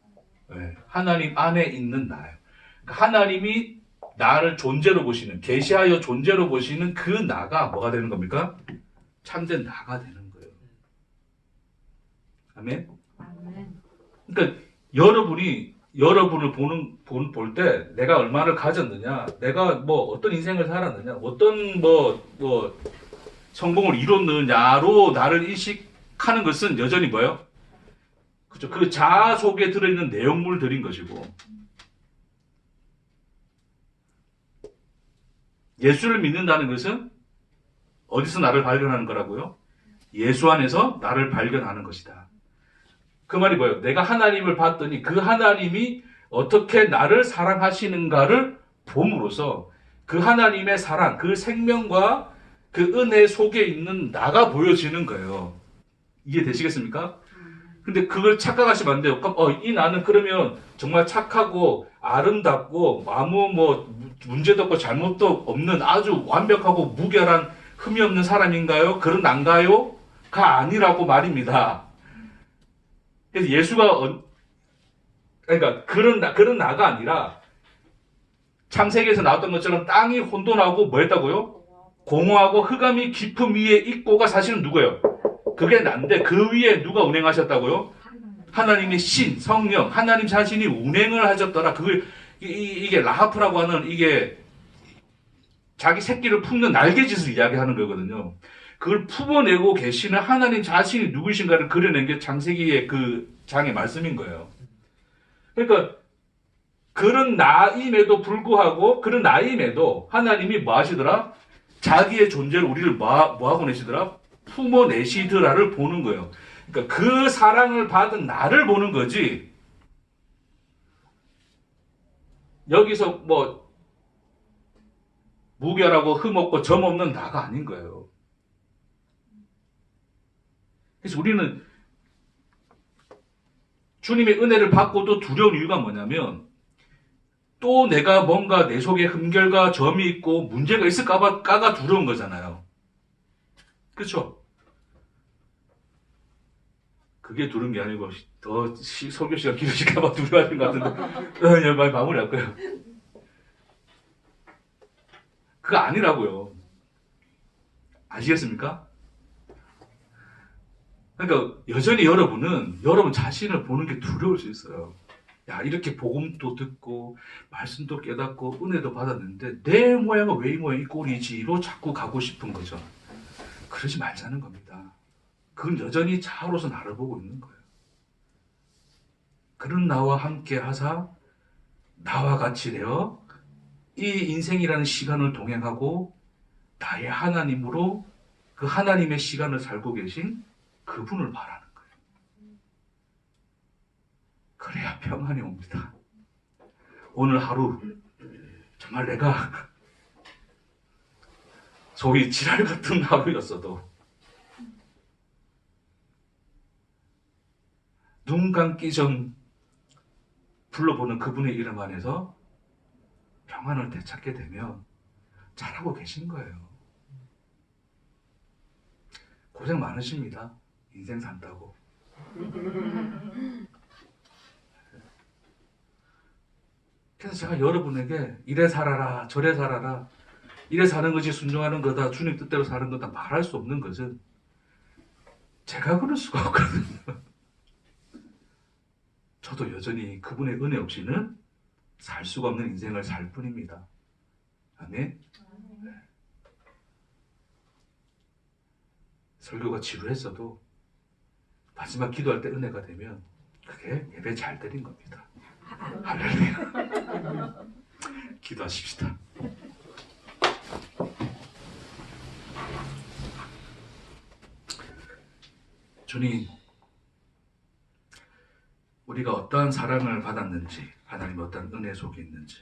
네. 하나님 안에 있는 나예요. 그러니까 하나님이 나를 존재로 보시는, 계시하여 존재로 보시는 그 나가 뭐가 되는 겁니까? 참된 나가 되는 거예요. 아멘? 아멘. 그러니까 여러분을 볼 때 내가 얼마를 가졌느냐, 내가 뭐 어떤 인생을 살았느냐, 어떤 뭐 성공을 이뤘느냐로 나를 인식하는 것은 여전히 뭐예요? 그죠? 그 자아 속에 들어있는 내용물들인 것이고, 예수를 믿는다는 것은 어디서 나를 발견하는 거라고요? 예수 안에서 나를 발견하는 것이다. 그 말이 뭐예요? 내가 하나님을 봤더니 그 하나님이 어떻게 나를 사랑하시는가를 봄으로써 그 하나님의 사랑, 그 생명과 그 은혜 속에 있는 나가 보여지는 거예요. 이해되시겠습니까? 근데 그걸 착각하시면 안 돼요. 이 나는 그러면 정말 착하고 아름답고 아무 문제도 없고 잘못도 없는 아주 완벽하고 무결한 흠이 없는 사람인가요? 그런 난가요? 가 아니라고 말입니다. 그래서 예수가 그러니까 그런 나가 아니라 창세기에서 나왔던 것처럼 땅이 혼돈하고 뭐 했다고요? 공허하고 흑암이 깊음 위에 있고가 사실은 누구예요? 그게 난데 그 위에 누가 운행하셨다고요? 하나님의 신, 성령, 하나님 자신이 운행을 하셨더라. 이게 라하프라고 하는 이게 자기 새끼를 품는 날개짓을 이야기하는 거거든요. 그걸 품어내고 계시는 하나님 자신이 누구신가를 그려낸 게 창세기의 그 장의 말씀인 거예요. 그러니까 그런 나임에도 불구하고 그런 나임에도 하나님이 뭐 하시더라? 자기의 존재를 우리를 뭐 하고 내시더라? 품어내시더라를 보는 거예요. 그러니까 그 사랑을 받은 나를 보는 거지. 여기서 뭐 무결하고 흠없고 점 없는 나가 아닌 거예요. 그래서 우리는 주님의 은혜를 받고도 두려운 이유가 뭐냐면 또 내가 뭔가 내 속에 흠결과 점이 있고 문제가 있을까봐 까가 두려운 거잖아요. 그렇죠? 그게 두려운 게 아니고 더 설교 시간 길어질까봐 두려워하는 것 같은데 많이 마무리할 거예요. 그거 아니라고요. 아시겠습니까? 그러니까 여전히 여러분 자신을 보는 게 두려울 수 있어요. 야, 이렇게 복음도 듣고 말씀도 깨닫고 은혜도 받았는데 내 모양은 왜 이 모양 이 꼴이지로 자꾸 가고 싶은 거죠. 그러지 말자는 겁니다. 그건 여전히 자아로서 나를 보고 있는 거예요. 그런 나와 함께 하사 나와 같이 되어 이 인생이라는 시간을 동행하고 나의 하나님으로 그 하나님의 시간을 살고 계신 그분을 바라는 거예요. 그래야 평안이 옵니다. 오늘 하루 정말 내가 소위 지랄 같은 하루였어도 눈 감기 전 불러보는 그분의 이름 안에서 평안을 되찾게 되면 잘하고 계신 거예요. 고생 많으십니다. 인생 산다고. 그래서 제가 여러분에게 이래 살아라 저래 살아라 이래 사는 것이 순종하는 거다 주님 뜻대로 사는 거다 말할 수 없는 것은 제가 그럴 수가 없거든요. 저도 여전히 그분의 은혜 없이는 살 수가 없는 인생을 살 뿐입니다. 아멘. 네. 설교가 지루했어도 마지막 기도할 때 은혜가 되면 그게 예배 잘 드린 겁니다. 할렐루야. 기도하십시다. 주님, 우리가 어떠한 사랑을 받았는지, 하나님의 어떠한 은혜 속에 있는지,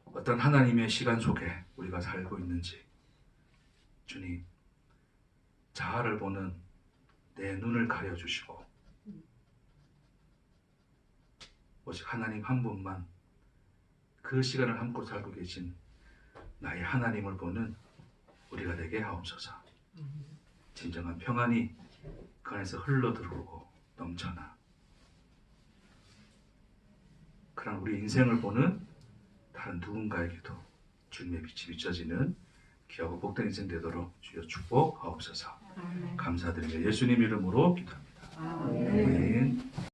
어떤 하나님의 시간 속에 우리가 살고 있는지, 주님, 자아를 보는 내 눈을 가려주시고, 오직 하나님 한 분만 그 시간을 함께 살고 계신 나의 하나님을 보는 우리가 되게 하옵소서. 진정한 평안이 그 안에서 흘러들어오고 넘쳐나 그런 우리 인생을 보는 다른 누군가에게도 주님의 빛이 비춰지는 귀하고 복된 인생 되도록 주여 축복하옵소서. 감사드리며 예수님 이름으로 기도합니다. 아멘.